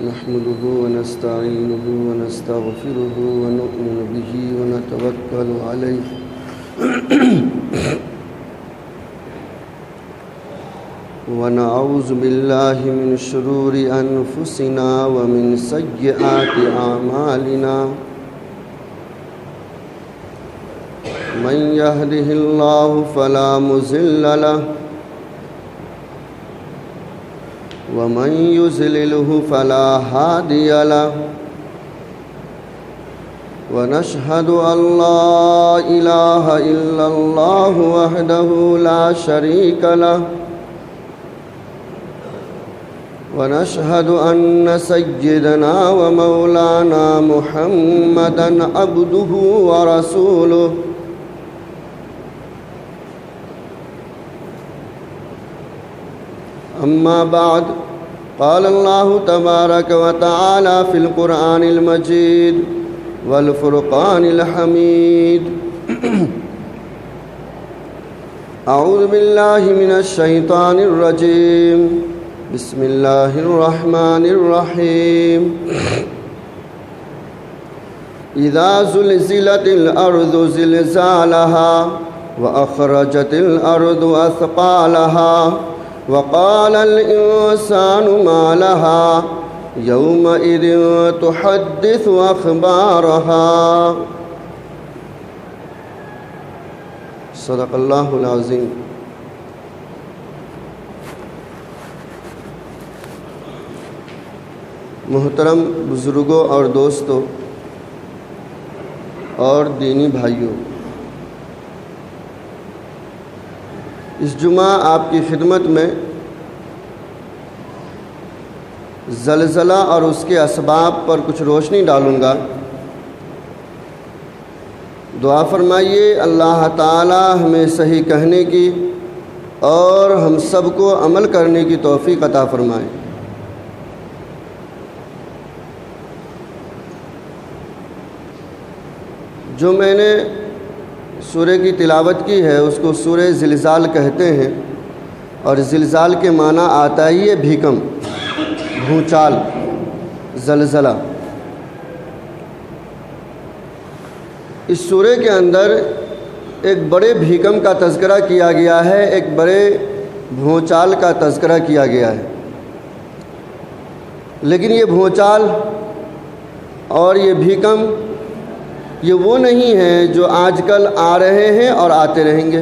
نحمده ونستعينه ونستغفره ونؤمن به ونتوكل عليه ونعوذ بالله من شرور أنفسنا ومن سيئات أعمالنا من يهده الله فلا مضل له ومن يضلله فلا هادي له ونشهد أن لا إله إلا الله وحده لا شريك له ونشهد أن سيدنا ومولانا محمدًا عبده ورسوله أما بعد قال الله تبارك وتعالى في القرآن المجيد والفرقان الحميد أعوذ بالله من الشيطان الرجيم بسم الله الرحمن الرحيم إذا زلزلت الأرض زلزالها وأخرجت الأرض أثقالها وقال الإنسان ما لها يومئذ تحدث أخبارها صدق الله العظيم. محترم بزرگوں اور دوستوں اور دینی بھائیوں، اس جمعہ آپ کی خدمت میں زلزلہ اور اس کے اسباب پر کچھ روشنی ڈالوں گا. دعا فرمائیے اللہ تعالی ہمیں صحیح کہنے کی اور ہم سب کو عمل کرنے کی توفیق عطا فرمائے. جو میں نے سورہ کی تلاوت کی ہے اس کو سورہ زلزال کہتے ہیں، اور زلزال کے معنی آتا ہی ہے بھیکم، بھونچال، زلزلہ. اس سورہ کے اندر ایک بڑے بھیکم کا تذکرہ کیا گیا ہے، ایک بڑے بھونچال کا تذکرہ کیا گیا ہے. لیکن یہ بھونچال اور یہ بھیکم یہ وہ نہیں ہیں جو آج کل آ رہے ہیں اور آتے رہیں گے.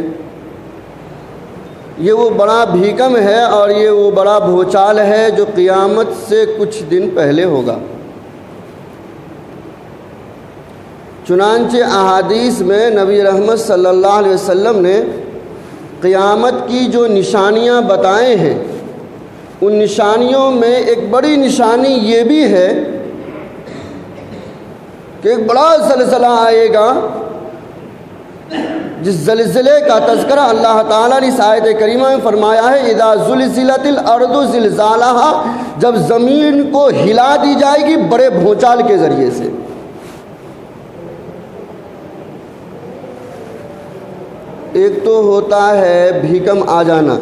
یہ وہ بڑا بھیکم ہے اور یہ وہ بڑا بھونچال ہے جو قیامت سے کچھ دن پہلے ہوگا. چنانچہ احادیث میں نبی رحمت صلی اللہ علیہ وسلم نے قیامت کی جو نشانیاں بتائے ہیں، ان نشانیوں میں ایک بڑی نشانی یہ بھی ہے کہ ایک بڑا زلزلہ آئے گا، جس زلزلے کا تذکرہ اللہ تعالیٰ نے اس آیت کریمہ میں فرمایا ہے اذا زلزلت الارض زلزالها، جب زمین کو ہلا دی جائے گی بڑے بھونچال کے ذریعے سے. ایک تو ہوتا ہے بھیکم آ جانا،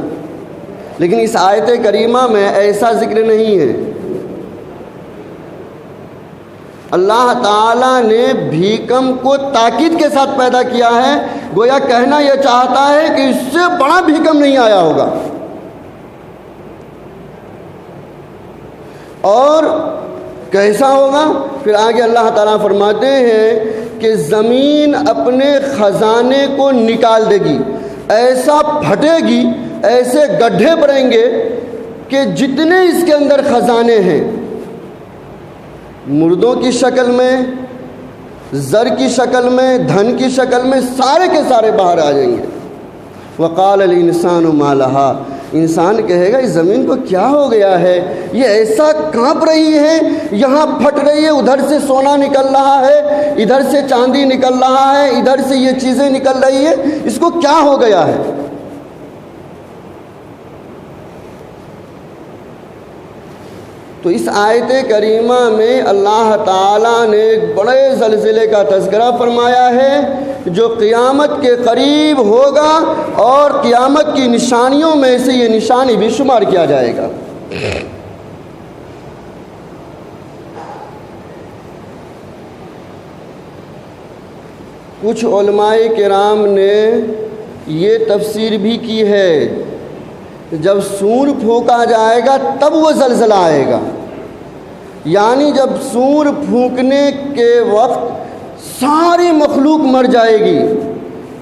لیکن اس آیت کریمہ میں ایسا ذکر نہیں ہے. اللہ تعالیٰ نے بھیکم کو تاکید کے ساتھ پیدا کیا ہے، گویا کہنا یہ چاہتا ہے کہ اس سے بڑا بھیکم نہیں آیا ہوگا. اور کیسا ہوگا؟ پھر آگے اللہ تعالیٰ فرماتے ہیں کہ زمین اپنے خزانے کو نکال دے گی، ایسا پھٹے گی، ایسے گڈھے پڑیں گے کہ جتنے اس کے اندر خزانے ہیں، مردوں کی شکل میں، زر کی شکل میں، دھن کی شکل میں، سارے کے سارے باہر آ جائیں گے. وقال الانسان ما لها، انسان کہے گا اس زمین کو کیا ہو گیا ہے، یہ ایسا کانپ رہی ہے، یہاں پھٹ رہی ہے، ادھر سے سونا نکل رہا ہے، ادھر سے چاندی نکل رہا ہے، ادھر سے یہ چیزیں نکل رہی ہے، اس کو کیا ہو گیا ہے. تو اس آیت کریمہ میں اللہ تعالیٰ نے ایک بڑے زلزلے کا تذکرہ فرمایا ہے جو قیامت کے قریب ہوگا، اور قیامت کی نشانیوں میں سے یہ نشانی بھی شمار کیا جائے گا۔ کچھ علماء کرام نے یہ تفسیر بھی کی ہے جب سور پھونکا جائے گا تب وہ زلزلہ آئے گا، یعنی جب سور پھونکنے کے وقت ساری مخلوق مر جائے گی،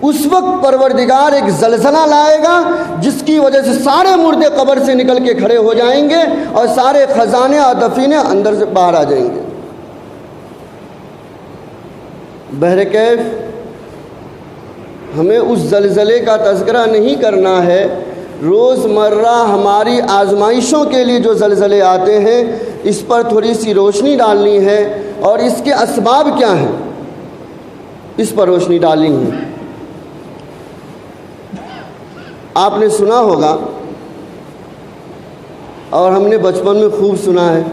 اس وقت پروردگار ایک زلزلہ لائے گا جس کی وجہ سے سارے مردے قبر سے نکل کے کھڑے ہو جائیں گے اور سارے خزانے اور دفینے اندر سے باہر آ جائیں گے۔ بہرکیف ہمیں اس زلزلے کا تذکرہ نہیں کرنا ہے، روزمرہ ہماری آزمائشوں کے لیے جو زلزلے آتے ہیں اس پر تھوڑی سی روشنی ڈالنی ہے، اور اس کے اسباب کیا ہیں اس پر روشنی ڈالنی ہے۔ آپ نے سنا ہوگا اور ہم نے بچپن میں خوب سنا ہے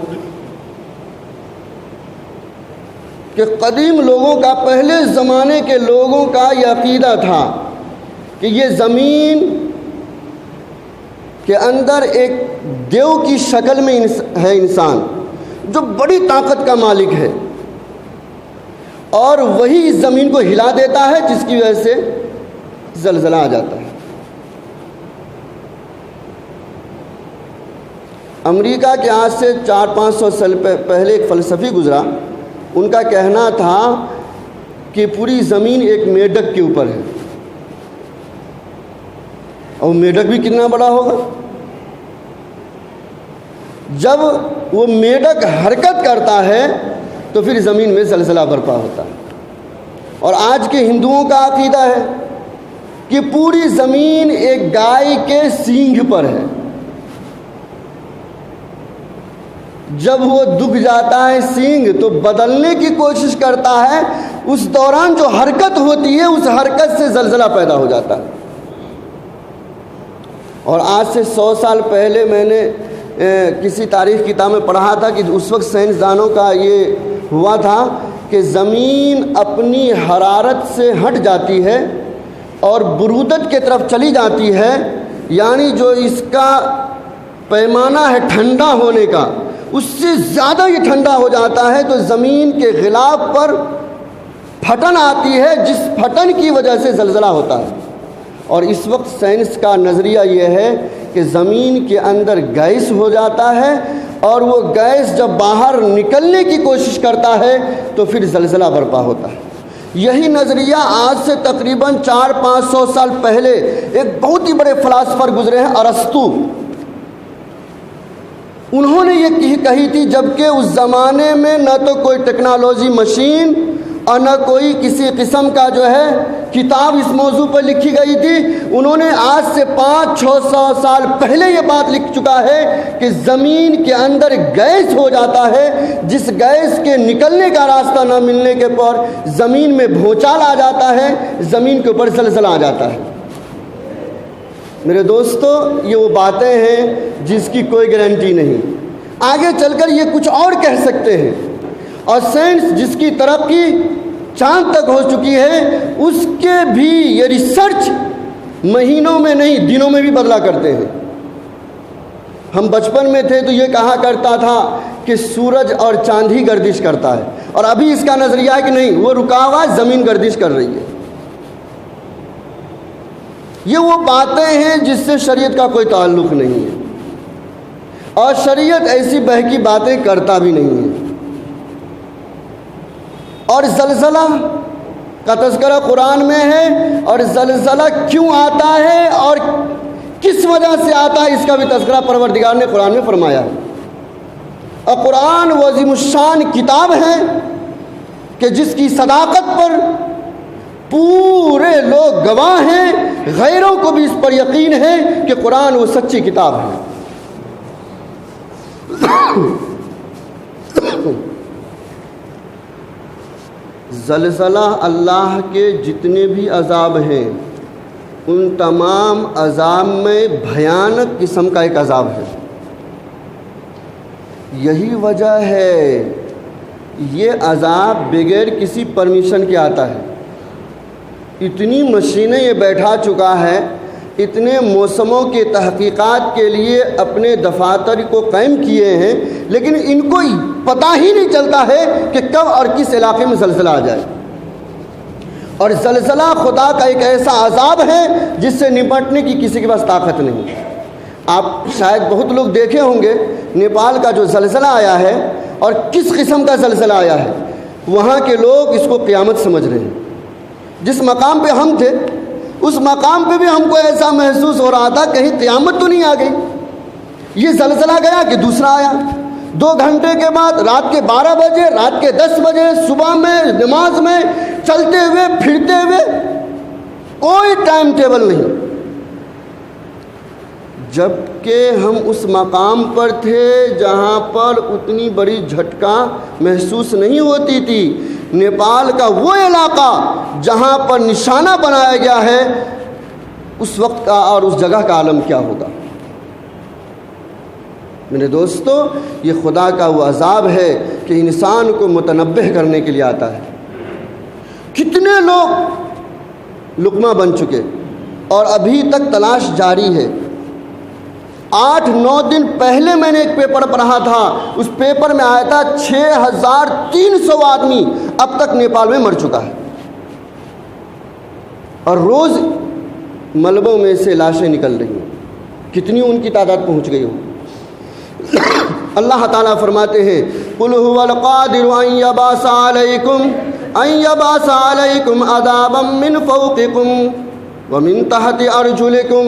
کہ قدیم لوگوں کا، پہلے زمانے کے لوگوں کا یہ عقیدہ تھا کہ یہ زمین کے اندر ایک دیو کی شکل میں ہے انسان جو بڑی طاقت کا مالک ہے، اور وہی اس زمین کو ہلا دیتا ہے جس کی وجہ سے زلزلہ آ جاتا ہے۔ امریکہ کے آج سے 400-500 سال پہلے ایک فلسفی گزرا، ان کا کہنا تھا کہ پوری زمین ایک میڈک کے اوپر ہے، اور میڈک بھی کتنا بڑا ہوگا، جب وہ میڈک حرکت کرتا ہے تو پھر زمین میں زلزلہ برپا ہوتا ہے۔ اور آج کے ہندوؤں کا عقیدہ ہے کہ پوری زمین ایک گائے کے سینگ پر ہے، جب وہ دکھ جاتا ہے سینگ تو بدلنے کی کوشش کرتا ہے، اس دوران جو حرکت ہوتی ہے اس حرکت سے زلزلہ پیدا ہو جاتا ہے۔ اور آج سے 100 سال پہلے میں نے کسی تاریخ کتاب میں پڑھا تھا کہ اس وقت سائنسدانوں کا یہ ہوا تھا کہ زمین اپنی حرارت سے ہٹ جاتی ہے اور برودت کی طرف چلی جاتی ہے، یعنی جو اس کا پیمانہ ہے ٹھنڈا ہونے کا اس سے زیادہ یہ ٹھنڈا ہو جاتا ہے، تو زمین کے غلاف پر پھٹن آتی ہے جس پھٹن کی وجہ سے زلزلہ ہوتا ہے۔ اور اس وقت سائنس کا نظریہ یہ ہے کہ زمین کے اندر گیس ہو جاتا ہے، اور وہ گیس جب باہر نکلنے کی کوشش کرتا ہے تو پھر زلزلہ برپا ہوتا ہے۔ یہی نظریہ آج سے تقریباً 400-500 سال پہلے ایک بہت ہی بڑے فلاسفر گزرے ہیں، ارسطو، انہوں نے یہ کہی تھی، جبکہ اس زمانے میں نہ تو کوئی ٹیکنالوجی مشین اور نہ کوئی کسی قسم کا جو ہے کتاب اس موضوع پر لکھی گئی تھی، انہوں نے آج سے 500-600 سال پہلے یہ بات لکھ چکا ہے کہ زمین کے اندر گیس ہو جاتا ہے، جس گیس کے نکلنے کا راستہ نہ ملنے کے پر زمین میں بھونچال آ جاتا ہے، زمین کے اوپر زلزلہ آ جاتا ہے۔ میرے دوستو، یہ وہ باتیں ہیں جس کی کوئی گارنٹی نہیں، آگے چل کر یہ کچھ اور کہہ سکتے ہیں، اور سائنس جس کی ترقی چاند تک ہو چکی ہے اس کے بھی یہ ریسرچ مہینوں میں نہیں دنوں میں بھی بدلا کرتے ہیں۔ ہم بچپن میں تھے تو یہ کہا کرتا تھا کہ سورج اور چاند ہی گردش کرتا ہے، اور ابھی اس کا نظریہ ہے کہ نہیں، وہ رکا ہوا زمین گردش کر رہی ہے۔ یہ وہ باتیں ہیں جس سے شریعت کا کوئی تعلق نہیں ہے، اور شریعت ایسی بہکی باتیں کرتا بھی نہیں ہے۔ اور زلزلہ کا تذکرہ قرآن میں ہے، اور زلزلہ کیوں آتا ہے اور کس وجہ سے آتا ہے اس کا بھی تذکرہ پروردگار نے قرآن میں فرمایا ہے۔ اور قرآن وہ عظیم الشان کتاب ہے کہ جس کی صداقت پر پورے لوگ گواہ ہیں، غیروں کو بھی اس پر یقین ہے کہ قرآن وہ سچی کتاب ہے۔ زلزلہ اللہ کے جتنے بھی عذاب ہیں ان تمام عذاب میں بھیانک قسم کا ایک عذاب ہے۔ یہی وجہ ہے یہ عذاب بغیر کسی پرمیشن کے آتا ہے۔ اتنی مشینیں یہ بیٹھا چکا ہے، اتنے موسموں کے تحقیقات کے لیے اپنے دفاتر کو قائم کیے ہیں، لیکن ان کو پتہ ہی نہیں چلتا ہے کہ کب اور کس علاقے میں زلزلہ آ جائے۔ اور زلزلہ خدا کا ایک ایسا عذاب ہے جس سے نپٹنے کی کسی کے پاس طاقت نہیں۔ آپ شاید بہت لوگ دیکھے ہوں گے نیپال کا جو زلزلہ آیا ہے اور کس قسم کا زلزلہ آیا ہے، وہاں کے لوگ اس کو قیامت سمجھ رہے ہیں۔ جس مقام پہ ہم تھے اس مقام پہ بھی ہم کو ایسا محسوس ہو رہا تھا کہیں قیامت تو نہیں آ گئی۔ یہ زلزلہ گیا کہ دوسرا آیا، 2 گھنٹے کے بعد رات کے 12 بجے، رات کے 10 بجے، صبح میں نماز میں، چلتے ہوئے پھرتے ہوئے، کوئی ٹائم ٹیبل نہیں۔ جبکہ ہم اس مقام پر تھے جہاں پر اتنی بڑی جھٹکا محسوس نہیں ہوتی تھی۔ نیپال کا وہ علاقہ جہاں پر نشانہ بنایا گیا ہے، اس وقت کا اور اس جگہ کا عالم کیا ہوگا؟ میرے دوستو، یہ خدا کا وہ عذاب ہے کہ انسان کو متنبہ کرنے کے لیے آتا ہے۔ کتنے لوگ لقمہ بن چکے اور ابھی تک تلاش جاری ہے۔ 8-9 دن پہلے میں نے ایک پیپر پڑھا تھا، اس پیپر میں آیا تھا 6300 آدمی اب تک نیپال میں مر چکا ہے، اور روز ملبوں میں سے لاشیں نکل رہی ہیں۔ کتنی ان کی تعداد پہنچ گئی ہو؟ اللہ تعالیٰ فرماتے ہیں قُلْ هُوَ الْقَادِرُ أَن يَبْعَثَ عَلَيْكُمْ عَذَابًا مِّن فَوْقِكُمْ وَمِن تَحْتِ أَرْجُلِكُمْ۔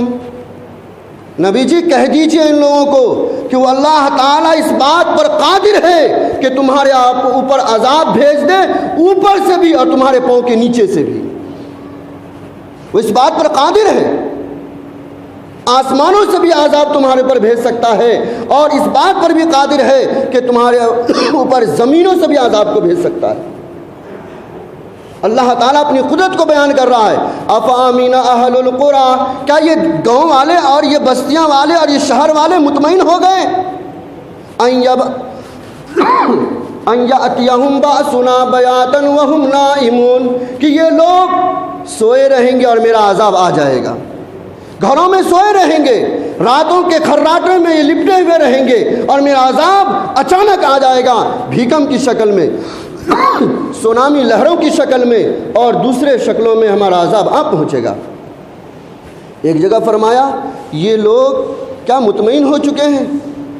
نبی جی کہہ دیجئے ان لوگوں کو کہ وہ اللہ تعالیٰ اس بات پر قادر ہے کہ تمہارے اوپر عذاب بھیج دے، اوپر سے بھی اور تمہارے پاؤں کے نیچے سے بھی۔ وہ اس بات پر قادر ہے، آسمانوں سے بھی عذاب تمہارے پر بھیج سکتا ہے، اور اس بات پر بھی قادر ہے کہ تمہارے اوپر زمینوں سے بھی عذاب کو بھیج سکتا ہے۔ اللہ تعالیٰ اپنی قدرت کو بیان کر رہا ہے۔ افامین اہل القری، کیا یہ گاؤں والے اور یہ بستیاں والے اور یہ شہر والے مطمئن ہو گئے؟ ان یاتیہم باسنا بیاتا وہم نائمون، کہ یہ لوگ سوئے رہیں گے اور میرا عذاب آ جائے گا، گھروں میں سوئے رہیں گے، راتوں کے کھراٹے میں یہ لپٹے ہوئے رہیں گے، اور میرا عذاب اچانک آ جائے گا، بھیکم کی شکل میں، سونامی لہروں کی شکل میں، اور دوسرے شکلوں میں ہمارا عذاب آ پہنچے گا۔ ایک جگہ فرمایا یہ لوگ کیا مطمئن ہو چکے ہیں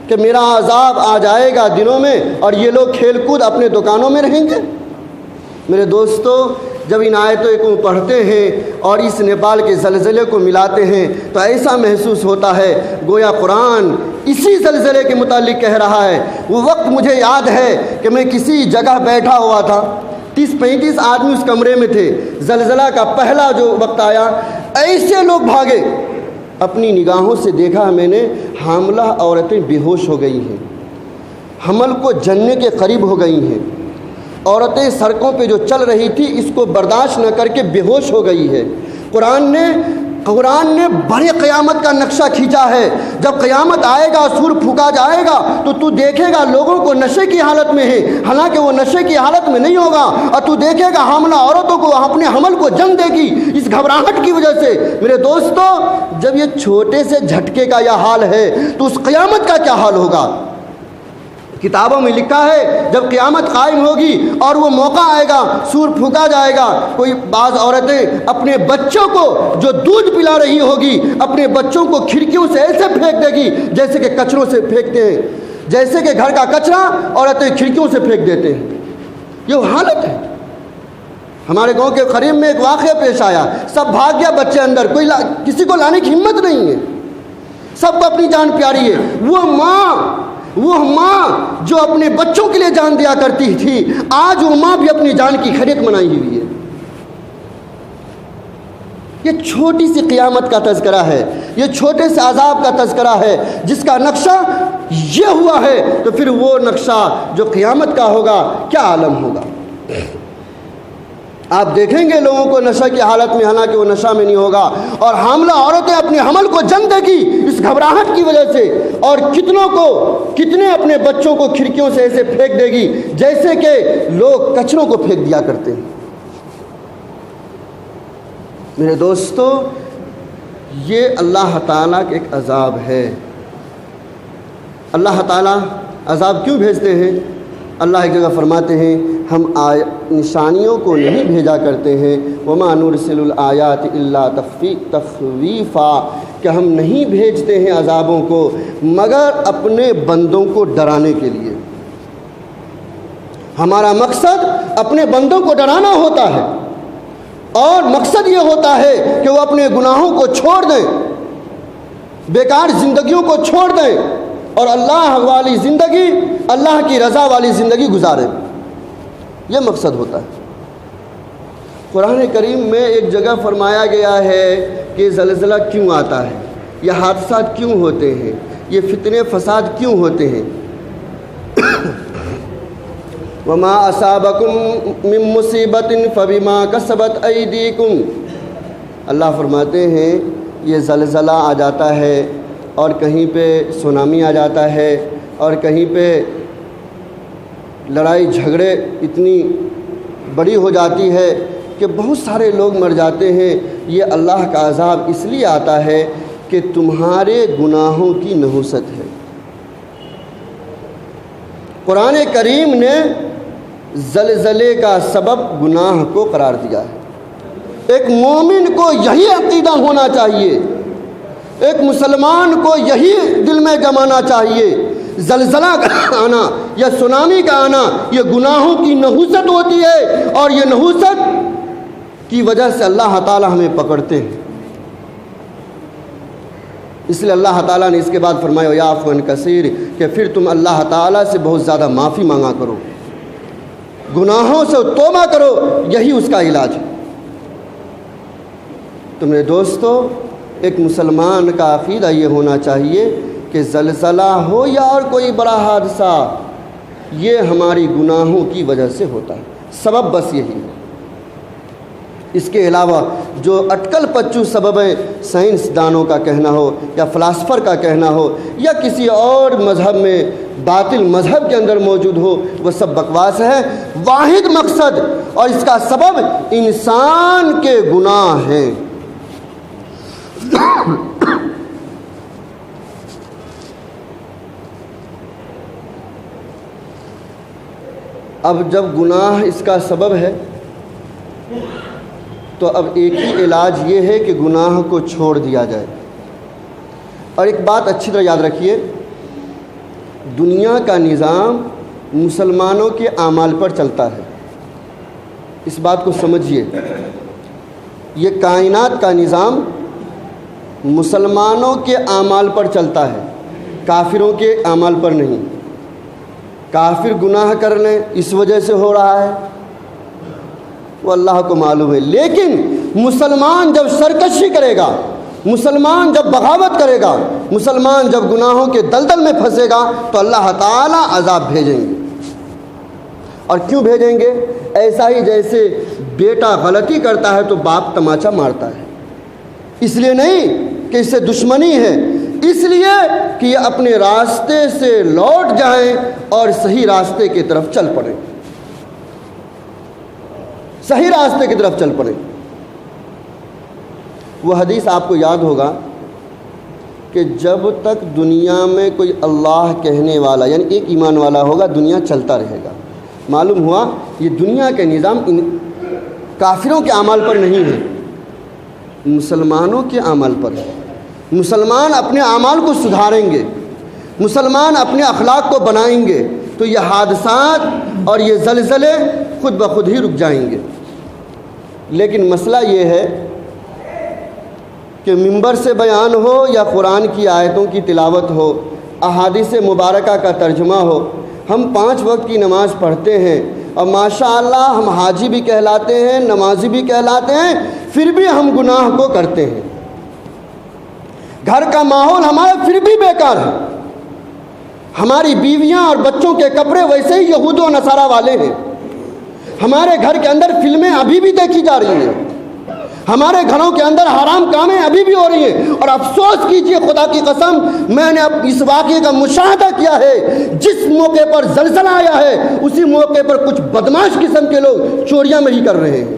کہ میرا عذاب آ جائے گا دنوں میں، اور یہ لوگ کھیل کود اپنے دکانوں میں رہیں گے؟ میرے دوستو، جب ان آیتوں کو پڑھتے ہیں اور اس نیپال کے زلزلے کو ملاتے ہیں تو ایسا محسوس ہوتا ہے گویا قرآن اسی زلزلے کے متعلق کہہ رہا ہے۔ وہ وقت مجھے یاد ہے کہ میں کسی جگہ بیٹھا ہوا تھا، 30-35 آدمی اس کمرے میں تھے۔ زلزلہ کا پہلا جو وقت آیا، ایسے لوگ بھاگے، اپنی نگاہوں سے دیکھا میں نے حاملہ عورتیں بے ہوش ہو گئی ہیں، حمل کو جننے کے قریب ہو گئی ہیں، عورتیں سڑکوں پہ جو چل رہی تھی اس کو برداشت نہ کر کے بے ہوش ہو گئی ہے۔ قرآن نے بڑے قیامت کا نقشہ کھینچا ہے۔ جب قیامت آئے گا، سور پھونکا جائے گا تو تو دیکھے گا لوگوں کو نشے کی حالت میں ہے، حالانکہ وہ نشے کی حالت میں نہیں ہوگا، اور تو دیکھے گا حاملہ عورتوں کو اپنے حمل کو جن دے گی اس گھبراہٹ کی وجہ سے۔ میرے دوستو، جب یہ چھوٹے سے جھٹکے کا یہ حال ہے تو اس قیامت کا کیا حال ہوگا؟ کتابوں میں لکھا ہے جب قیامت قائم ہوگی اور وہ موقع آئے گا، سور پھونکا جائے گا، کوئی بعض عورتیں اپنے بچوں کو جو دودھ پلا رہی ہوگی اپنے بچوں کو کھڑکیوں سے ایسے پھینک دے گی جیسے کہ کچروں سے پھینکتے ہیں، جیسے کہ گھر کا کچرا عورتیں کھڑکیوں سے پھینک دیتے ہیں۔ یہ حالت ہے۔ ہمارے گاؤں کے قریب میں ایک واقعہ پیش آیا، سب بھاگ گیا بچے اندر، کوئی کسی کو لانے کی ہمت نہیں ہے، سب کو اپنی جان پیاری ہے۔ وہ ماں جو اپنے بچوں کے لیے جان دیا کرتی تھی، آج وہ ماں بھی اپنی جان کی خرید منائی ہوئی ہے۔ یہ چھوٹی سی قیامت کا تذکرہ ہے، یہ چھوٹے سے عذاب کا تذکرہ ہے جس کا نقشہ یہ ہوا ہے، تو پھر وہ نقشہ جو قیامت کا ہوگا کیا عالم ہوگا؟ آپ دیکھیں گے لوگوں کو نشہ کی حالت میں، حالانکہ وہ نشہ میں نہیں ہوگا، اور حاملہ عورتیں اپنے حمل کو جن دے گی اس گھبراہٹ کی وجہ سے، اور کتنے اپنے بچوں کو کھڑکیوں سے ایسے پھینک دے گی جیسے کہ لوگ کچروں کو پھینک دیا کرتے ہیں۔ میرے دوستو، یہ اللہ تعالیٰ کا ایک عذاب ہے۔ اللہ تعالیٰ عذاب کیوں بھیجتے ہیں؟ اللہ ایک جگہ فرماتے ہیں ہم نشانیوں کو نہیں بھیجا کرتے ہیں، وما نرسل الآیات الا تخویفا، کہ ہم نہیں بھیجتے ہیں عذابوں کو مگر اپنے بندوں کو ڈرانے کے لیے۔ ہمارا مقصد اپنے بندوں کو ڈرانا ہوتا ہے، اور مقصد یہ ہوتا ہے کہ وہ اپنے گناہوں کو چھوڑ دیں، بیکار زندگیوں کو چھوڑ دیں، اور اللہ والی زندگی، اللہ کی رضا والی زندگی گزاریں۔ یہ مقصد ہوتا ہے۔ قرآن کریم میں ایک جگہ فرمایا گیا ہے کہ زلزلہ کیوں آتا ہے، یہ حادثات کیوں ہوتے ہیں، یہ فتنے فساد کیوں ہوتے ہیں۔ وما اصابکم من مصیبت فبما کسبت ایدیکم، اللہ فرماتے ہیں یہ زلزلہ آ جاتا ہے، اور کہیں پہ سونامی آ جاتا ہے، اور کہیں پہ لڑائی جھگڑے اتنی بڑی ہو جاتی ہے کہ بہت سارے لوگ مر جاتے ہیں۔ یہ اللہ کا عذاب اس لیے آتا ہے کہ تمہارے گناہوں کی نحوست ہے۔ قرآن کریم نے زلزلے کا سبب گناہ کو قرار دیا ہے۔ ایک مومن کو یہی عقیدہ ہونا چاہیے، ایک مسلمان کو یہی دل میں جمانا چاہیے، زلزلہ کا آنا یا سونامی کا آنا یہ گناہوں کی نحوست ہوتی ہے، اور یہ نحوست کی وجہ سے اللہ تعالی ہمیں پکڑتے ہیں۔ اس لیے اللہ تعالیٰ نے اس کے بعد فرمایا وَيَعْفُو عَنْ كَثِيرٍ، کہ پھر تم اللہ تعالیٰ سے بہت زیادہ معافی مانگا کرو، گناہوں سے توبہ کرو، یہی اس کا علاج ہے۔ تو میرے دوستو، ایک مسلمان کا عقیدہ یہ ہونا چاہیے کہ زلزلہ ہو یا اور کوئی بڑا حادثہ، یہ ہماری گناہوں کی وجہ سے ہوتا ہے، سبب بس یہی ہے۔ اس کے علاوہ جو اٹکل پچو سبب ہیں، سائنس دانوں کا کہنا ہو یا فلاسفر کا کہنا ہو یا کسی اور مذہب میں باطل مذہب کے اندر موجود ہو، وہ سب بکواس ہے۔ واحد مقصد اور اس کا سبب انسان کے گناہ ہیں۔ اب جب گناہ اس کا سبب ہے تو اب ایک ہی علاج یہ ہے کہ گناہ کو چھوڑ دیا جائے۔ اور ایک بات اچھی طرح یاد رکھیے، دنیا کا نظام مسلمانوں کے اعمال پر چلتا ہے، اس بات کو سمجھیے۔ یہ کائنات کا نظام مسلمانوں کے اعمال پر چلتا ہے، کافروں کے اعمال پر نہیں۔ کافر گناہ کر لیں اس وجہ سے ہو رہا ہے، وہ اللہ کو معلوم ہے، لیکن مسلمان جب سرکشی کرے گا، مسلمان جب بغاوت کرے گا، مسلمان جب گناہوں کے دلدل میں پھنسے گا تو اللہ تعالیٰ عذاب بھیجیں گے۔ اور کیوں بھیجیں گے؟ ایسا ہی جیسے بیٹا غلطی کرتا ہے تو باپ تماچا مارتا ہے، اس لیے نہیں کہ اس سے دشمنی ہے، اس لیے کہ یہ اپنے راستے سے لوٹ جائیں اور صحیح راستے کی طرف چل پڑیں، صحیح راستے کی طرف چل پڑیں۔ وہ حدیث آپ کو یاد ہوگا کہ جب تک دنیا میں کوئی اللہ کہنے والا یعنی ایک ایمان والا ہوگا، دنیا چلتا رہے گا۔ معلوم ہوا یہ دنیا کے نظام کافروں کے اعمال پر نہیں ہے، مسلمانوں کے اعمال پر ہے۔ مسلمان اپنے اعمال کو سدھاریں گے، مسلمان اپنے اخلاق کو بنائیں گے تو یہ حادثات اور یہ زلزلے خود بخود ہی رک جائیں گے۔ لیکن مسئلہ یہ ہے کہ منبر سے بیان ہو یا قرآن کی آیتوں کی تلاوت ہو، احادیث مبارکہ کا ترجمہ ہو، ہم 5 وقت کی نماز پڑھتے ہیں اور ماشاءاللہ ہم حاجی بھی کہلاتے ہیں، نمازی بھی کہلاتے ہیں، پھر بھی ہم گناہ کو کرتے ہیں۔ گھر کا ماحول ہمارا پھر بھی بیکار ہے، ہماری بیویاں اور بچوں کے کپڑے ویسے ہی یہود و نصارہ والے ہیں، ہمارے گھر کے اندر فلمیں ابھی بھی دیکھی جا رہی ہیں، ہمارے گھروں کے اندر حرام کامیں ابھی بھی ہو رہی ہیں۔ اور افسوس کیجئے، خدا کی قسم میں نے اب اس واقعے کا مشاہدہ کیا ہے، جس موقع پر زلزلہ آیا ہے اسی موقع پر کچھ بدماش قسم کے لوگ چوریاں میں ہی کر رہے ہیں،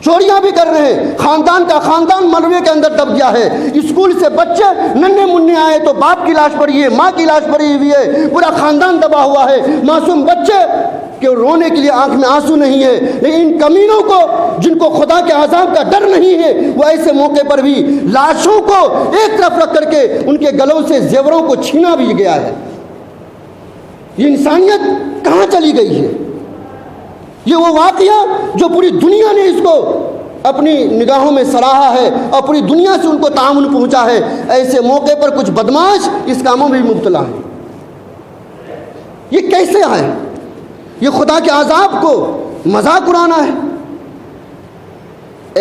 چوریاں بھی کر رہے ہیں۔ خاندان کا خاندان ملبے کے اندر دب گیا ہے۔ اسکول سے بچے ننھے منھے آئے تو باپ کی لاش پڑی ہے، ماں کی لاش پڑی ہوئی ہے، پورا خاندان دبا ہوا ہے۔ معصوم بچے کہ رونے کے لیے آنکھ میں آنسو نہیں ہے، لیکن ان کمینوں کو جن کو خدا کے عذاب کا ڈر نہیں ہے، وہ ایسے موقع پر بھی لاشوں کو ایک طرف رکھ کر کے ان کے گلوں سے زیوروں کو چھینا بھی گیا ہے۔ یہ انسانیت کہاں چلی گئی ہے؟ یہ وہ واقعہ جو پوری دنیا نے اس کو اپنی نگاہوں میں سراہا ہے اور پوری دنیا سے ان کو تعاون پہنچا ہے، ایسے موقع پر کچھ بدماش اس کاموں میں بھی مبتلا ہیں۔ یہ کیسے آئے؟ یہ خدا کے عذاب کو مذاق اڑانا ہے۔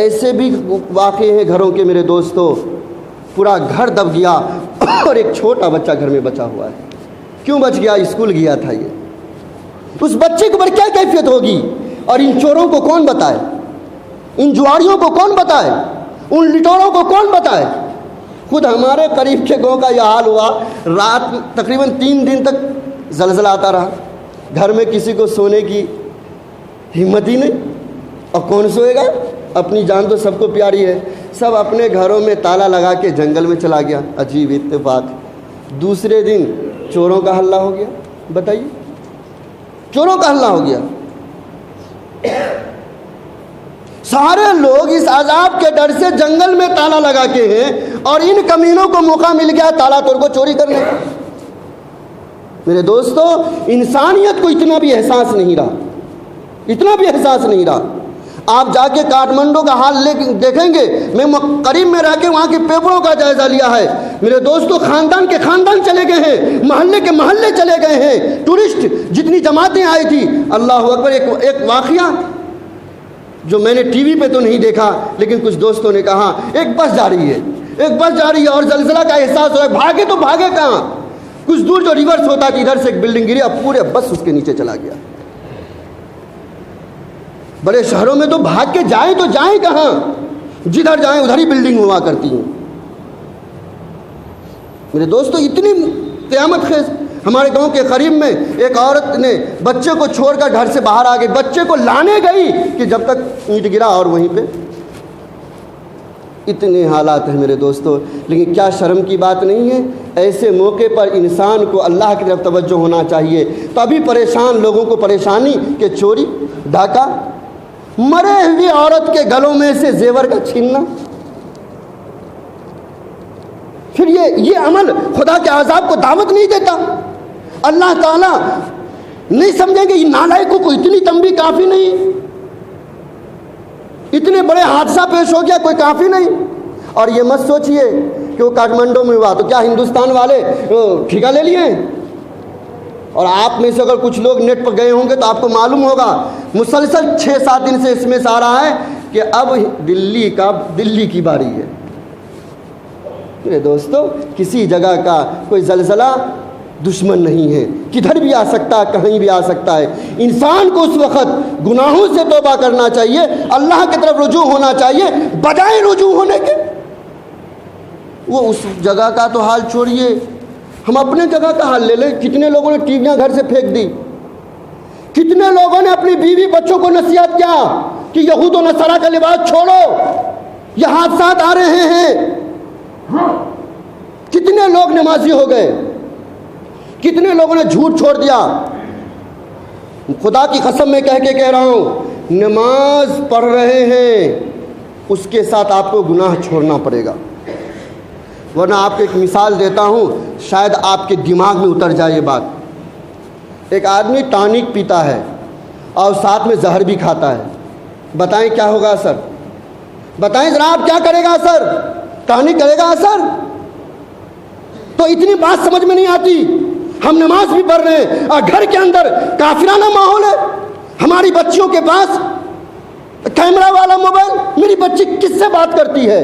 ایسے بھی واقعے ہیں گھروں کے میرے دوستو، پورا گھر دب گیا اور ایک چھوٹا بچہ گھر میں بچا ہوا ہے۔ کیوں بچ گیا؟ اسکول گیا تھا۔ یہ اس بچے کے اوپر کیا کیفیت ہوگی؟ اور ان چوروں کو کون بتائے؟ ان جواریوں کو کون بتائے؟ ان لٹوروں کو کون بتائے؟ خود ہمارے قریب کے گاؤں کا یہ حال ہوا، رات تقریباً 3 دن تک زلزلہ آتا رہا، گھر میں کسی کو سونے کی ہمت ہی نہیں، اور کون سوئے گا؟ اپنی جان تو سب کو پیاری ہے، سب اپنے گھروں میں تالا لگا کے جنگل میں چلا گیا۔ عجیب اتفاق، دوسرے دن چوروں کا حلہ ہو گیا۔ بتائیے، چوروں کا حلہ ہو گیا۔ سارے لوگ اس عذاب کے ڈر سے جنگل میں تالا لگا کے ہیں، اور ان کمینوں کو موقع مل گیا تالا توڑ کو چوری کرنے کا۔ میرے دوستو، انسانیت کو اتنا بھی احساس نہیں رہا، اتنا بھی احساس نہیں رہا۔ آپ جا کے کاٹمنڈو کا حال دیکھیں گے، میں قریب میں رہ کے وہاں کے پیپروں کا جائزہ لیا ہے۔ میرے دوستو، خاندان کے خاندان چلے گئے ہیں، محلے کے محلے چلے گئے ہیں، ٹورسٹ جتنی جماعتیں آئی تھی۔ اللہ اکبر، ایک واقعہ جو میں نے ٹی وی پہ تو نہیں دیکھا، لیکن کچھ دوستوں نے کہا، ایک بس جا رہی ہے، ایک بس جا رہی ہے اور زلزلہ کا احساس ہو رہا ہے، بھاگے تو بھاگے کہاں؟ کچھ دور جو ریورس ہوتا کہ ادھر سے ایک بلڈنگ گری، اب پورے بس اس کے نیچے چلا گیا۔ بڑے شہروں میں تو بھاگ کے جائیں تو جائیں کہاں؟ جدھر جائیں ادھر ہی بلڈنگ ہوا کرتی ہیں۔ میرے دوستو، اتنی قیامت خیز۔ ہمارے گاؤں کے قریب میں ایک عورت نے بچے کو چھوڑ کر گھر سے باہر آ گئی، بچے کو لانے گئی کہ جب تک اینٹ گرا، اور وہیں پہ اتنے حالات ہیں میرے دوستو۔ لیکن کیا شرم کی بات نہیں ہے؟ ایسے موقع پر انسان کو اللہ کی طرف توجہ ہونا چاہیے۔ تبھی پریشان لوگوں کو پریشانی کہ چوری، ڈاکہ، مرے ہوئی عورت کے گلوں میں سے زیور کا چھیننا، پھر یہ عمل خدا کے عذاب کو دعوت نہیں دیتا۔ اللہ تعالیٰ نہیں سمجھیں گے یہ نالائقوں کو اتنی تنبیہ کافی نہیں؟ اتنے بڑے حادثہ پیش ہو گیا، کوئی کافی نہیں؟ اور یہ مت سوچئے کہ وہ کاٹمنڈو میں ہوا تو کیا ہندوستان والے ٹھیکہ لے لیے ہیں؟ اور آپ میں سے اگر کچھ لوگ نیٹ پر گئے ہوں گے تو آپ کو معلوم ہوگا، مسلسل 6-7 دن سے اس میں سے آ رہا ہے کہ اب دلی کی باری ہے۔ میرے دوستو، کسی جگہ کا کوئی زلزلہ دشمن نہیں ہے، کدھر بھی آ سکتا ہے، کہیں بھی آ سکتا ہے۔ انسان کو اس وقت گناہوں سے توبہ کرنا چاہیے، اللہ کی طرف رجوع ہونا چاہیے، بجائے رجوع ہونے کے۔ وہ اس جگہ کا تو حال چھوڑیے، ہم اپنے جگہ کا حال لے لیں۔ کتنے لوگوں نے ٹیویاں گھر سے پھینک دی، کتنے لوگوں نے اپنی بیوی بچوں کو نصیحت کیا کہ یہود و نصارہ کا لباس چھوڑو، یہ حادثات آ رہے ہیں۔ کتنے لوگ نمازی ہو گئے، کتنے لوگوں نے جھوٹ چھوڑ دیا۔ خدا کی قسم میں کہہ کے کہہ رہا ہوں، نماز پڑھ رہے ہیں اس کے ساتھ آپ کو گناہ چھوڑنا پڑے گا۔ ورنہ آپ کو ایک مثال دیتا ہوں، شاید آپ کے دماغ میں اتر جائے یہ بات۔ ایک آدمی ٹانک پیتا ہے اور ساتھ میں زہر بھی کھاتا ہے، بتائیں کیا ہوگا اثر؟ بتائیں ذرا آپ، کیا کرے گا اثر؟ ٹانک کرے گا اثر؟ تو اتنی بات سمجھ میں نہیں آتی۔ ہم نماز بھی پڑھ رہے ہیں اور گھر کے اندر کافرانہ ماحول ہے، ہماری بچیوں کے پاس کیمرہ والا موبائل، میری بچی کس سے بات کرتی ہے؟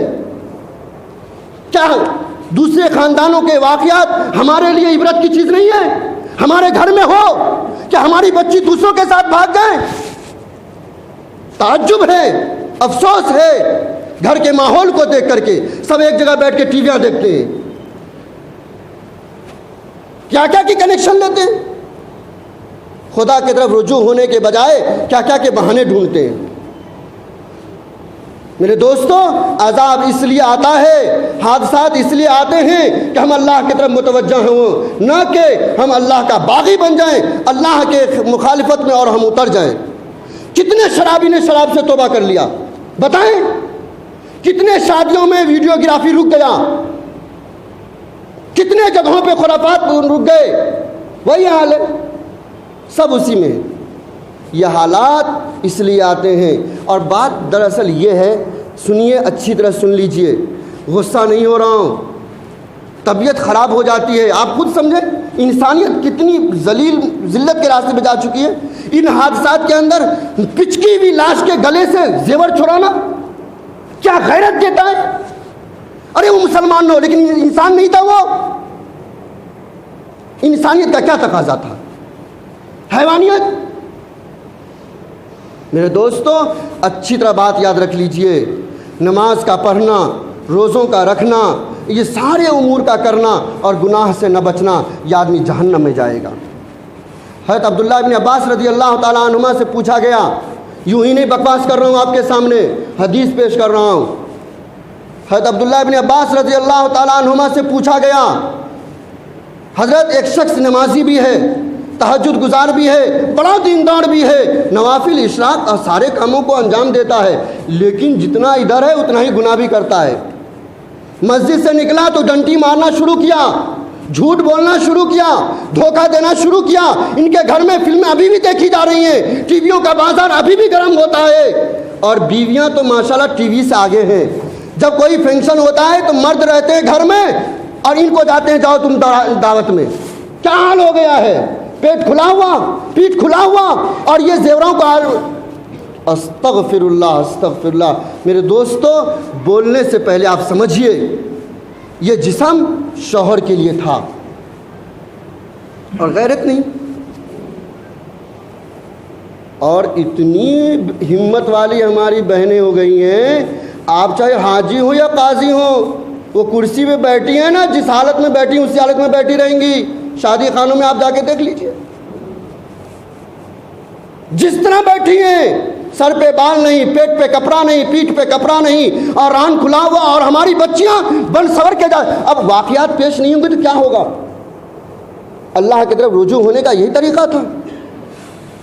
کیا دوسرے خاندانوں کے واقعات ہمارے لیے عبرت کی چیز نہیں ہے؟ ہمارے گھر میں ہو کہ ہماری بچی دوسروں کے ساتھ بھاگ گئے؟ تعجب ہے، افسوس ہے، گھر کے ماحول کو دیکھ کر کے سب ایک جگہ بیٹھ کے ٹی ویاں دیکھتے ہیں، کیا کیا کی کنیکشن لیتے ہیں، خدا کی طرف رجوع ہونے کے بجائے کیا کیا کے بہانے ڈھونڈتے ہیں۔ میرے دوستوں، عذاب اس لیے آتا ہے، حادثات اس لیے آتے ہیں کہ ہم اللہ کی طرف متوجہ ہوں، نہ کہ ہم اللہ کا باغی بن جائیں، اللہ کے مخالفت میں اور ہم اتر جائیں۔ کتنے شرابی نے شراب سے توبہ کر لیا بتائیں؟ کتنے شادیوں میں ویڈیوگرافی رک گیا؟ کتنے جگہوں پہ خرافات رک گئے؟ وہی حال ہے، سب اسی میں ہے۔ یہ حالات اس لیے آتے ہیں، اور بات دراصل یہ ہے، سنیے اچھی طرح سن لیجئے، غصہ نہیں ہو رہا ہوں، طبیعت خراب ہو جاتی ہے۔ آپ خود سمجھیں انسانیت کتنی ذلت کے راستے پہ جا چکی ہے۔ ان حادثات کے اندر پچکی ہوئی لاش کے گلے سے زیور چھڑانا کیا غیرت دیتا ہے؟ ارے وہ مسلمان نہ ہو لیکن انسان نہیں تھا، وہ انسانیت کا کیا تقاضا تھا؟ حیوانیت؟ میرے دوستو، اچھی طرح بات یاد رکھ لیجئے، نماز کا پڑھنا، روزوں کا رکھنا، یہ سارے امور کا کرنا اور گناہ سے نہ بچنا، یہ آدمی جہنم میں جائے گا۔ حضرت عبداللہ ابن عباس رضی اللہ تعالیٰ عنہما سے پوچھا گیا، یوں ہی نہیں بکواس کر رہا ہوں آپ کے سامنے، حدیث پیش کر رہا ہوں۔ حضرت عبداللہ ابن عباس رضی اللہ تعالیٰ عنہما سے پوچھا گیا، حضرت ایک شخص نمازی بھی ہے، تہجد گزار بھی ہے، بڑا دیندار بھی ہے، نوافل اشراق اور سارے کاموں کو انجام دیتا ہے، لیکن جتنا ادھر ہے اتنا ہی گناہ بھی کرتا ہے۔ مسجد سے نکلا تو ڈنٹی مارنا شروع کیا، جھوٹ بولنا شروع کیا، دھوکہ دینا شروع کیا۔ ان کے گھر میں فلمیں ابھی بھی دیکھی جا رہی ہیں، ٹی ویوں کا بازار ابھی بھی گرم ہوتا ہے، اور بیویاں تو ماشاءاللہ ٹی وی سے آگے ہیں۔ جب کوئی فنکشن ہوتا ہے تو مرد رہتے ہیں گھر میں اور ان کو جاتے ہیں جاؤ تم دعوت میں۔ کیا حال ہو گیا ہے؟ پیٹ کھلا ہوا، پیٹ کھلا ہوا، اور یہ زیوروں کا حال۔ استغفر اللہ، استغفر اللہ۔ میرے دوستو، بولنے سے پہلے آپ سمجھیے، یہ جسم شوہر کے لیے تھا اور غیرت نہیں۔ اور اتنی ہمت والی ہماری بہنیں ہو گئی ہیں، آپ چاہے حاجی ہوں یا قاضی ہوں، وہ کرسی پہ بیٹھی ہیں نا، جس حالت میں بیٹھی ہیں اسی حالت میں بیٹھی رہیں گی۔ شادی خانوں میں آپ جا کے دیکھ لیجئے، جس طرح بیٹھی ہیں، سر پہ بال نہیں، پیٹ پہ کپڑا نہیں، پیٹھ پہ کپڑا نہیں، اور ران کھلا ہوا، اور ہماری بچیاں بن سور کے جا۔ اب واقعات پیش نہیں ہوں گے تو کیا ہوگا؟ اللہ کی طرف رجوع ہونے کا یہی طریقہ تھا۔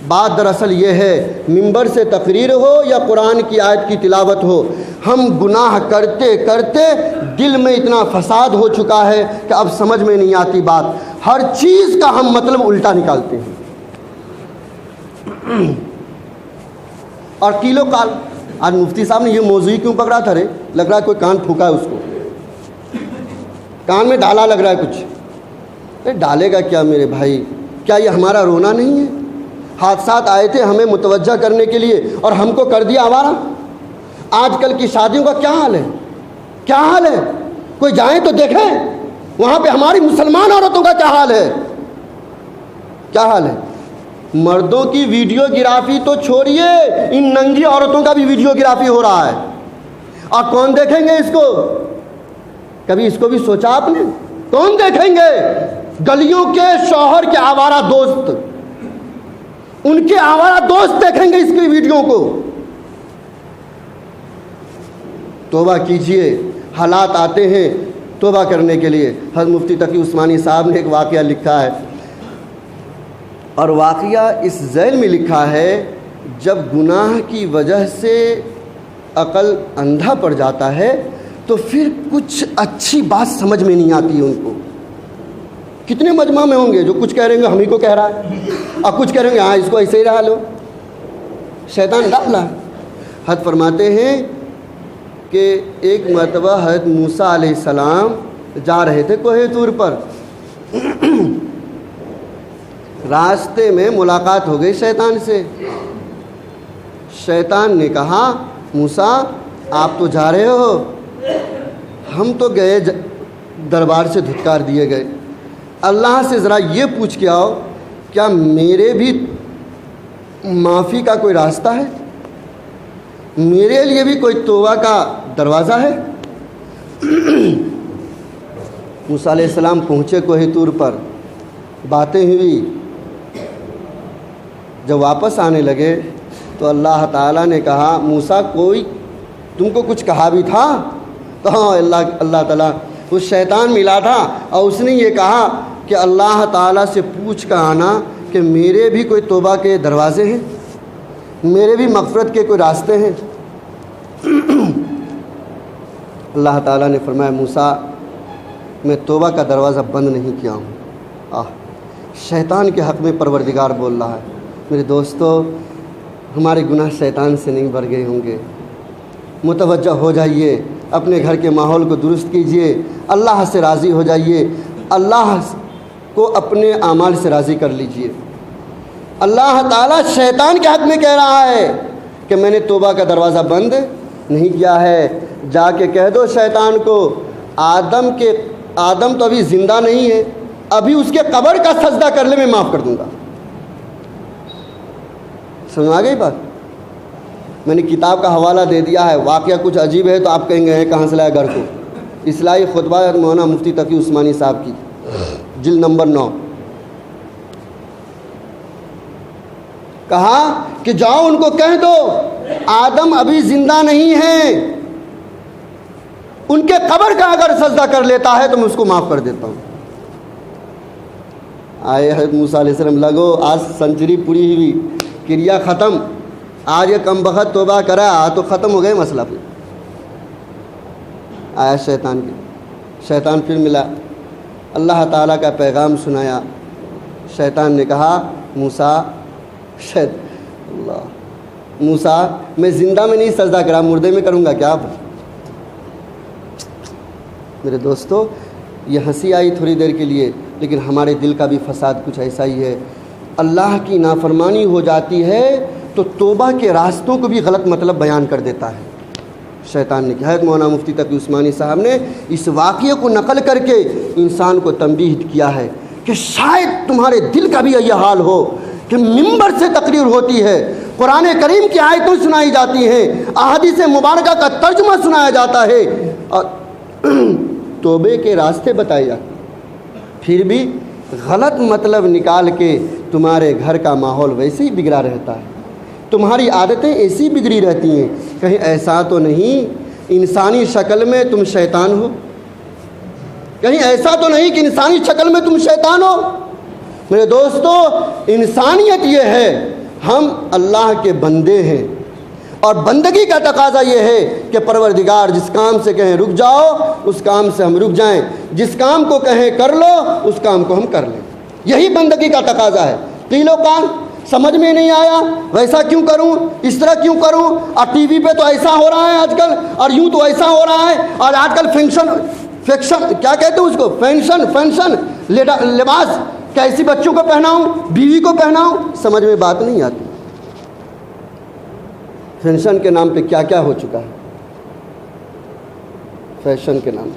بات دراصل یہ ہے، منبر سے تقریر ہو یا قرآن کی آیت کی تلاوت ہو، ہم گناہ کرتے کرتے دل میں اتنا فساد ہو چکا ہے کہ اب سمجھ میں نہیں آتی بات، ہر چیز کا ہم مطلب الٹا نکالتے ہیں۔ اور کیلو کال، آج مفتی صاحب نے یہ موضوع کیوں پکڑا تھا؟ رے لگ رہا ہے کوئی کان پھونکا ہے، اس کو کان میں ڈالا لگ رہا ہے کچھ۔ ڈالے گا کیا میرے بھائی؟ کیا یہ ہمارا رونا نہیں ہے؟ حادثات آئے تھے ہمیں متوجہ کرنے کے لیے اور ہم کو کر دیا آوارہ۔ آج کل کی شادیوں کا کیا حال ہے؟ کیا حال ہے؟ کوئی جائیں تو دیکھیں وہاں پہ ہماری مسلمان عورتوں کا کیا حال ہے؟ کیا حال ہے؟ مردوں کی ویڈیوگرافی تو چھوڑیے، ان ننگی عورتوں کا بھی ویڈیوگرافی ہو رہا ہے، اور کون دیکھیں گے اس کو؟ کبھی اس کو بھی سوچا آپ نے؟ کون دیکھیں گے؟ گلیوں کے شوہر کے آوارہ دوست، ان کے آوارہ دوست دیکھیں گے اس کی ویڈیو کو۔ توبہ کیجئے، حالات آتے ہیں توبہ کرنے کے لیے۔ حضرت مفتی تقی عثمانی صاحب نے ایک واقعہ لکھا ہے، اور واقعہ اس ذیل میں لکھا ہے، جب گناہ کی وجہ سے عقل اندھا پڑ جاتا ہے تو پھر کچھ اچھی بات سمجھ میں نہیں آتی ان کو۔ کتنے مجمع میں ہوں گے جو کچھ کہہ رہے ہیں ہم ہی کو کہہ رہا ہے، اور کچھ کہہ رہے ہیں ہاں اس کو ایسے ہی رہا لو، شیطان ڈالا۔ حضرت فرماتے ہیں کہ ایک مرتبہ حضرت موسیٰ علیہ السلام جا رہے تھے کوہ طور پر، راستے میں ملاقات ہو گئی شیطان سے۔ شیطان نے کہا موسیٰ آپ تو جا رہے ہو، ہم تو گئے دربار سے دھتکار دیے گئے، اللہ سے ذرا یہ پوچھ کے آؤ کیا میرے بھی معافی کا کوئی راستہ ہے؟ میرے لیے بھی کوئی توبہ کا دروازہ ہے؟ موسیٰ علیہ السلام پہنچے کوہ طور پر، باتیں ہوئی، جب واپس آنے لگے تو اللہ تعالیٰ نے کہا موسیٰ کوئی تم کو کچھ کہا بھی تھا؟ تو ہاں، اللہ تعالیٰ اس شیطان ملا تھا اور اس نے یہ کہا کہ اللہ تعالیٰ سے پوچھ کر آنا کہ میرے بھی کوئی توبہ کے دروازے ہیں، میرے بھی مغفرت کے کوئی راستے ہیں۔ اللہ تعالیٰ نے فرمایا موسیٰ میں توبہ کا دروازہ بند نہیں کیا ہوں۔ شیطان کے حق میں پروردگار بول رہا ہے۔ میرے دوستو، ہمارے گناہ شیطان سے نہیں بھر گئے ہوں گے۔ متوجہ ہو جائیے، اپنے گھر کے ماحول کو درست کیجئے، اللہ سے راضی ہو جائیے، اللہ کو اپنے اعمال سے راضی کر لیجئے۔ اللہ تعالیٰ شیطان کے حق میں کہہ رہا ہے کہ میں نے توبہ کا دروازہ بند نہیں کیا ہے۔ جا کے کہہ دو شیطان کو، آدم تو ابھی زندہ نہیں ہے، ابھی اس کے قبر کا سجدہ کر لے، میں معاف کر دوں گا۔ سمجھ آ گئی بات؟ میں نے کتاب کا حوالہ دے دیا ہے، واقعہ کچھ عجیب ہے تو آپ کہیں گے کہاں سے لایا گھر کو۔ اصلاحی خطبہ مولانا مفتی تقی عثمانی صاحب کی، جلد نمبر 9۔ کہا کہ جاؤ ان کو کہہ دو آدم ابھی زندہ نہیں ہیں، ان کے قبر کا اگر سجدہ کر لیتا ہے تو میں اس کو معاف کر دیتا ہوں۔ آئے حضرت موسیٰ علیہ السلام، لگو آج سنچری پوری ہوئی، کریا ختم، آج یہ کم بخت توبہ کرا تو ختم ہو گئے مسئلہ۔ پھر آیا شیطان پھر ملا، اللہ تعالیٰ کا پیغام سنایا۔ شیطان نے کہا موسیٰ میں زندہ میں نہیں سجدہ کرا، مردے میں کروں گا کیا؟ میرے دوستو، یہ ہنسی آئی تھوڑی دیر کے لیے، لیکن ہمارے دل کا بھی فساد کچھ ایسا ہی ہے۔ اللہ کی نافرمانی ہو جاتی ہے تو توبہ کے راستوں کو بھی غلط مطلب بیان کر دیتا ہے شیطان نے۔ حضرت مولانا مفتی تقی عثمانی صاحب نے اس واقعے کو نقل کر کے انسان کو تنبیہ کیا ہے کہ شاید تمہارے دل کا بھی یہ حال ہو کہ منبر سے تقریر ہوتی ہے، قرآن کریم کی آیتیں سنائی جاتی ہیں، احادیث مبارکہ کا ترجمہ سنایا جاتا ہے اور توبے کے راستے بتائے جاتے ہیں، پھر بھی غلط مطلب نکال کے تمہارے گھر کا ماحول ویسے ہی بگڑا رہتا ہے، تمہاری عادتیں ایسی بگڑی رہتی ہیں۔ کہیں ایسا تو نہیں انسانی شکل میں تم شیطان ہو؟ کہیں ایسا تو نہیں کہ انسانی شکل میں تم شیطان ہو؟ میرے دوستو، انسانیت یہ ہے ہم اللہ کے بندے ہیں، اور بندگی کا تقاضا یہ ہے کہ پروردگار جس کام سے کہیں رک جاؤ اس کام سے ہم رک جائیں، جس کام کو کہیں کر لو اس کام کو ہم کر لیں۔ یہی بندگی کا تقاضا ہے۔ قیل و قال، سمجھ میں نہیں آیا، ویسا کیوں کروں، اس طرح کیوں کروں، اور ٹی وی پہ تو ایسا ہو رہا ہے آج کل، اور یوں تو ایسا ہو رہا ہے، اور آج کل فیکشن کیا کہتے ہیں اس کو، فینشن لباس کیسی بچوں کو پہناؤں، بیوی کو پہناؤں، سمجھ میں بات نہیں آتی۔ فیشن کے نام پہ کیا کیا ہو چکا ہے، فیشن کے نام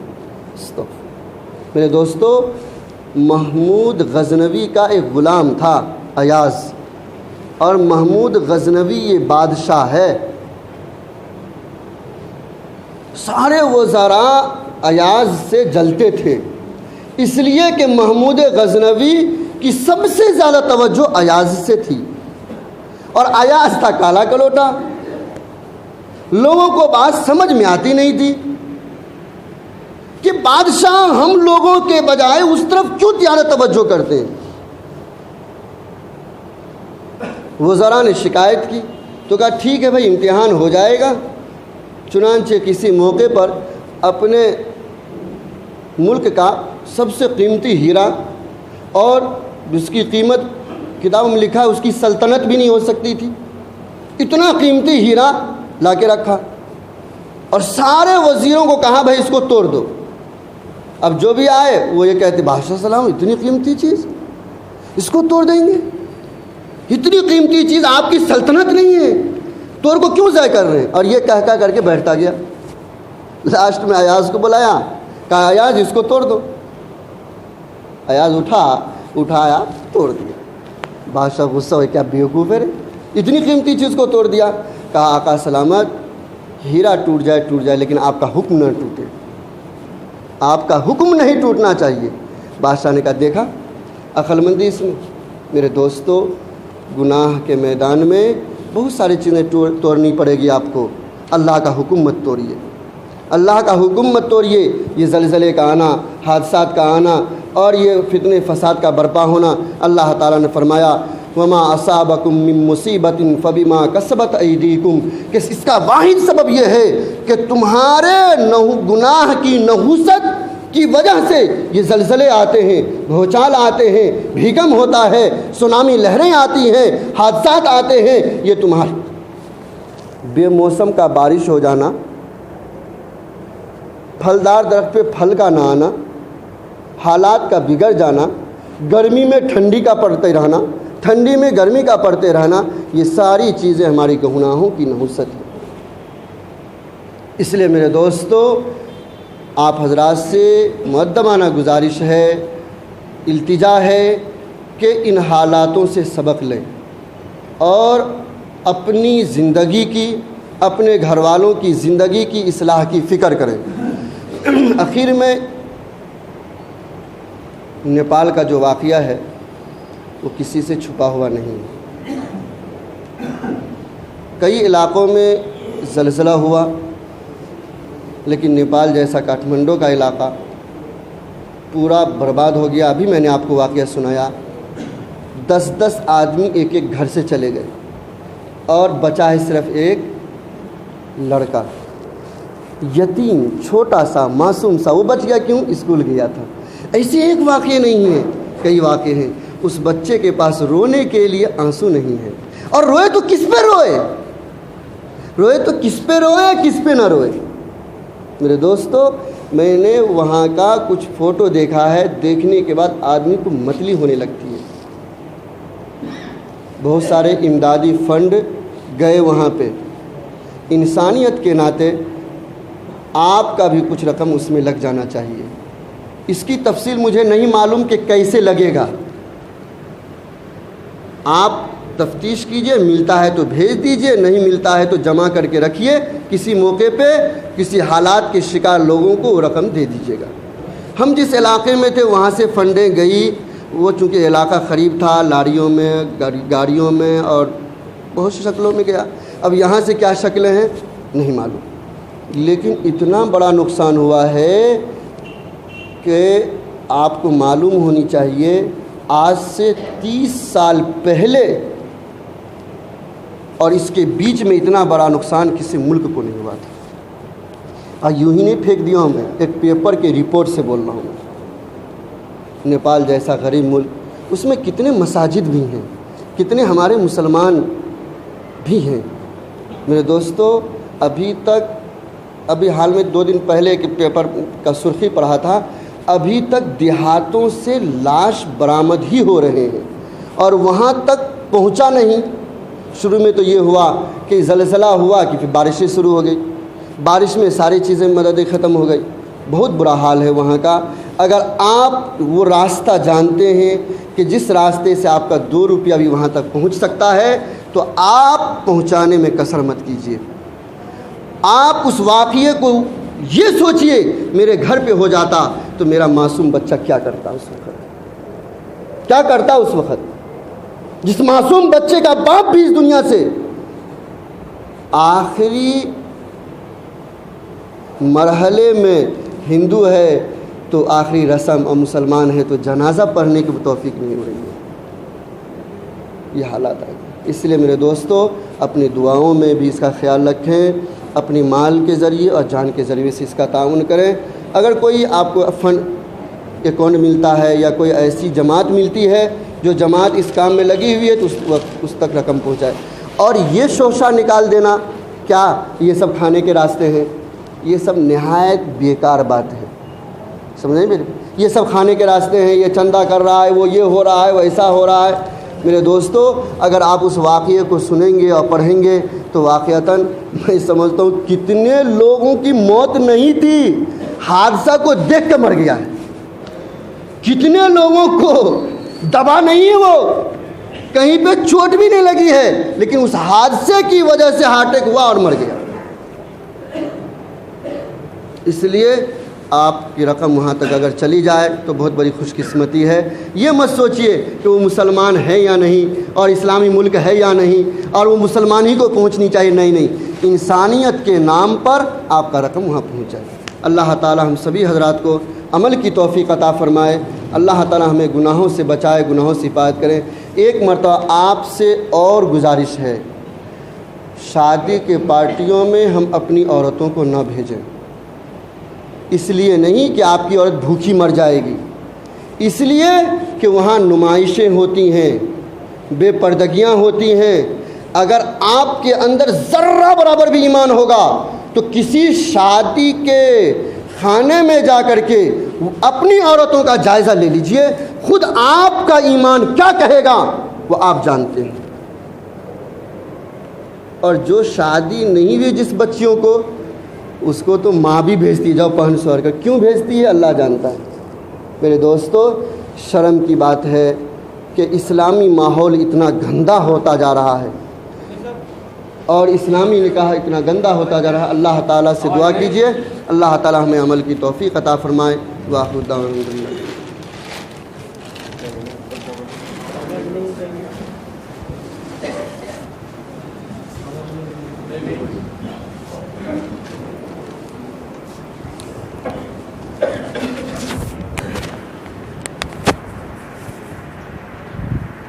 پہ۔ میرے دوستو، محمود غزنوی کا ایک غلام تھا ایاز، اور محمود غزنوی یہ بادشاہ ہے۔ سارے وزراء ایاز سے جلتے تھے، اس لیے کہ محمود غزنوی کی سب سے زیادہ توجہ ایاز سے تھی، اور ایاز تھا کالا کلوٹا۔ لوگوں کو بات سمجھ میں آتی نہیں تھی کہ بادشاہ ہم لوگوں کے بجائے اس طرف کیوں زیادہ توجہ کرتے ہیں۔ وزراء نے شکایت کی تو کہا ٹھیک ہے بھائی، امتحان ہو جائے گا۔ چنانچہ کسی موقع پر اپنے ملک کا سب سے قیمتی ہیرا، اور جس کی قیمت کتابوں میں لکھا ہے اس کی سلطنت بھی نہیں ہو سکتی تھی، اتنا قیمتی ہیرا لا کے رکھا، اور سارے وزیروں کو کہا بھائی اس کو توڑ دو۔ اب جو بھی آئے وہ یہ کہتے بادشاہ سلام اتنی قیمتی چیز اس کو توڑ دیں گے، اتنی قیمتی چیز آپ کی سلطنت نہیں ہے، توڑ کو کیوں ضائع کر رہے ہیں؟ اور یہ کہہ کر کے بیٹھتا گیا۔ لاسٹ میں ایاز کو بلایا، کہا ایاز اس کو توڑ دو۔ ایاز اٹھایا توڑ دیا۔ بادشاہ غصہ ہوئے، کیا بیوقوف ہے، اتنی قیمتی چیز کو توڑ دیا۔ کہا آقا سلامت، ہیرا ٹوٹ جائے لیکن آپ کا حکم نہ ٹوٹے، آپ کا حکم نہیں ٹوٹنا چاہیے۔ بادشاہ نے کہا دیکھا عقل مندی اس میں۔ میرے دوستو، گناہ کے میدان میں بہت ساری چیزیں توڑنی پڑے گی آپ کو، اللہ کا حکم مت توڑیے، اللہ کا حکم مت توڑیے۔ یہ زلزلے کا آنا، حادثات کا آنا اور یہ فتنے فساد کا برپا ہونا، اللہ تعالیٰ نے فرمایا وما اصابکم من مصیبت فبما کسبت ایدیکم، کہ اس کا واحد سبب یہ ہے کہ تمہارے گناہ کی نحوست کی وجہ سے یہ زلزلے آتے ہیں، بھوچال آتے ہیں، بھیکم ہوتا ہے، سونامی لہریں آتی ہیں، حادثات آتے ہیں۔ یہ تمہارے بے موسم کا بارش ہو جانا، پھلدار درخت پہ پھل کا نہ آنا، حالات کا بگڑ جانا، گرمی میں ٹھنڈی کا پڑتے رہنا، ٹھنڈی میں گرمی کا پڑتے رہنا، یہ ساری چیزیں ہماری گناہوں کی نحوست ہیں۔ اس لیے میرے دوستو، آپ حضرات سے مؤدبانہ گزارش ہے، التجا ہے کہ ان حالاتوں سے سبق لیں اور اپنی زندگی کی، اپنے گھر والوں کی زندگی کی اصلاح کی فکر کریں۔ آخر میں نیپال کا جو واقعہ ہے وہ کسی سے چھپا ہوا نہیں ہے۔ کئی علاقوں میں زلزلہ ہوا، لیکن نیپال جیسا کاٹھمنڈو کا علاقہ پورا برباد ہو گیا۔ ابھی میں نے آپ کو واقعہ سنایا، 10 آدمی ایک ایک گھر سے چلے گئے اور بچا ہے صرف ایک لڑکا، یتیم، چھوٹا سا، معصوم سا۔ وہ بچ گیا کیوں؟ اسکول گیا تھا۔ ایسے ایک واقعہ نہیں ہے، کئی واقعے ہیں۔ اس بچے کے پاس رونے کے لیے آنسو نہیں ہے، اور روئے تو کس پہ روئے؟ روئے تو کس پہ روئے، کس پہ نہ روئے؟ میرے دوستو، میں نے وہاں کا کچھ فوٹو دیکھا ہے، دیکھنے کے بعد آدمی کو متلی ہونے لگتی ہے۔ بہت سارے امدادی فنڈ گئے وہاں پہ، انسانیت کے ناطے آپ کا بھی کچھ رقم اس میں لگ جانا چاہیے۔ اس کی تفصیل مجھے نہیں معلوم کہ کیسے لگے گا، آپ تفتیش کیجئے، ملتا ہے تو بھیج دیجئے، نہیں ملتا ہے تو جمع کر کے رکھیے، کسی موقع پہ کسی حالات کے شکار لوگوں کو وہ رقم دے دیجئے گا۔ ہم جس علاقے میں تھے وہاں سے فنڈیں گئی، وہ چونکہ علاقہ قریب تھا، لاریوں میں، گاڑیوں میں اور بہت سی شکلوں میں گیا۔ اب یہاں سے کیا شکلیں ہیں نہیں معلوم، لیکن اتنا بڑا نقصان ہوا ہے کہ آپ کو معلوم ہونی چاہیے آج سے 30 سال پہلے اور اس کے بیچ میں اتنا بڑا نقصان کسی ملک کو نہیں ہوا تھا۔ یوں ہی نہیں پھینک دیا ہوں، میں ایک پیپر کے رپورٹ سے بول رہا ہوں۔ نیپال جیسا غریب ملک، اس میں کتنے مساجد بھی ہیں، کتنے ہمارے مسلمان بھی ہیں۔ میرے دوستو، ابھی حال میں 2 دن پہلے ایک پیپر کا سرخی پڑھا تھا، ابھی تک دیہاتوں سے لاش برآمد ہی ہو رہے ہیں اور وہاں تک پہنچا نہیں۔ شروع میں تو یہ ہوا کہ زلزلہ ہوا کہ پھر بارشیں شروع ہو گئی، بارش میں ساری چیزیں مددیں ختم ہو گئی۔ بہت برا حال ہے وہاں کا۔ اگر آپ وہ راستہ جانتے ہیں کہ جس راستے سے آپ کا 2 روپیہ بھی وہاں تک پہنچ سکتا ہے تو آپ پہنچانے میں کسر مت کیجیے۔ آپ اس واقعے کو یہ سوچئے، میرے گھر پہ ہو جاتا تو میرا معصوم بچہ کیا کرتا اس وقت، کیا کرتا اس وقت، جس معصوم بچے کا باپ بھی اس دنیا سے آخری مرحلے میں ہندو ہے تو آخری رسم، اور مسلمان ہے تو جنازہ پڑھنے کی توفیق نہیں ہو رہی ہے۔ یہ حالات آئے، اس لیے میرے دوستو اپنی دعاؤں میں بھی اس کا خیال رکھیں، اپنی مال کے ذریعے اور جان کے ذریعے سے اس کا تعاون کریں۔ اگر کوئی آپ کو فنڈ اکاؤنٹ ملتا ہے یا کوئی ایسی جماعت ملتی ہے جو جماعت اس کام میں لگی ہوئی ہے تو اس تک رقم پہنچائے۔ اور یہ شوشہ نکال دینا کیا یہ سب کھانے کے راستے ہیں، یہ سب نہایت بیکار بات ہے، سمجھیں میرے؟ یہ سب کھانے کے راستے ہیں، یہ چندہ کر رہا ہے، وہ یہ ہو رہا ہے، وہ ایسا ہو رہا ہے۔ میرے دوستو، اگر آپ اس واقعے کو سنیں گے اور پڑھیں گے تو واقعتاً میں سمجھتا ہوں کتنے لوگوں کی موت نہیں تھی، حادثہ کو دیکھ کے مر گیا ہے، کتنے لوگوں کو دبا نہیں ہے، وہ کہیں پہ چوٹ بھی نہیں لگی ہے، لیکن اس حادثے کی وجہ سے ہارٹ اٹیک ہوا اور مر گیا۔ اس لیے آپ کی رقم وہاں تک اگر چلی جائے تو بہت بڑی خوش قسمتی ہے۔ یہ مت سوچئے کہ وہ مسلمان ہے یا نہیں اور اسلامی ملک ہے یا نہیں اور وہ مسلمان ہی کو پہنچنی چاہیے، نہیں، انسانیت کے نام پر آپ کا رقم وہاں پہنچ جائے۔ اللہ تعالی ہم سبھی حضرات کو عمل کی توفیق عطا فرمائے، اللہ تعالی ہمیں گناہوں سے بچائے، گناہوں سے حفاظت کرے۔ ایک مرتبہ آپ سے اور گزارش ہے، شادی کے پارٹیوں میں ہم اپنی عورتوں کو نہ بھیجیں، اس لیے نہیں کہ آپ کی عورت بھوکی مر جائے گی، اس لیے کہ وہاں نمائشیں ہوتی ہیں، بے پردگیاں ہوتی ہیں۔ اگر آپ کے اندر ذرہ برابر بھی ایمان ہوگا تو کسی شادی کے خانے میں جا کر کے اپنی عورتوں کا جائزہ لے لیجئے، خود آپ کا ایمان کیا کہے گا وہ آپ جانتے ہیں۔ اور جو شادی نہیں ہوئی جس بچیوں کو، اس کو تو ماں بھی بھیجتی، جاؤ پہن سور کر، کیوں بھیجتی ہے اللہ جانتا ہے۔ میرے دوستو، شرم کی بات ہے کہ اسلامی ماحول اتنا گندا ہوتا جا رہا ہے اور اسلامی نکاح اتنا گندا ہوتا جا رہا ہے۔ اللہ تعالیٰ سے دعا کیجئے اللہ تعالیٰ ہمیں عمل کی توفیق عطا فرمائے۔ وآخر دعوانا الحمدللہ۔ Maybe.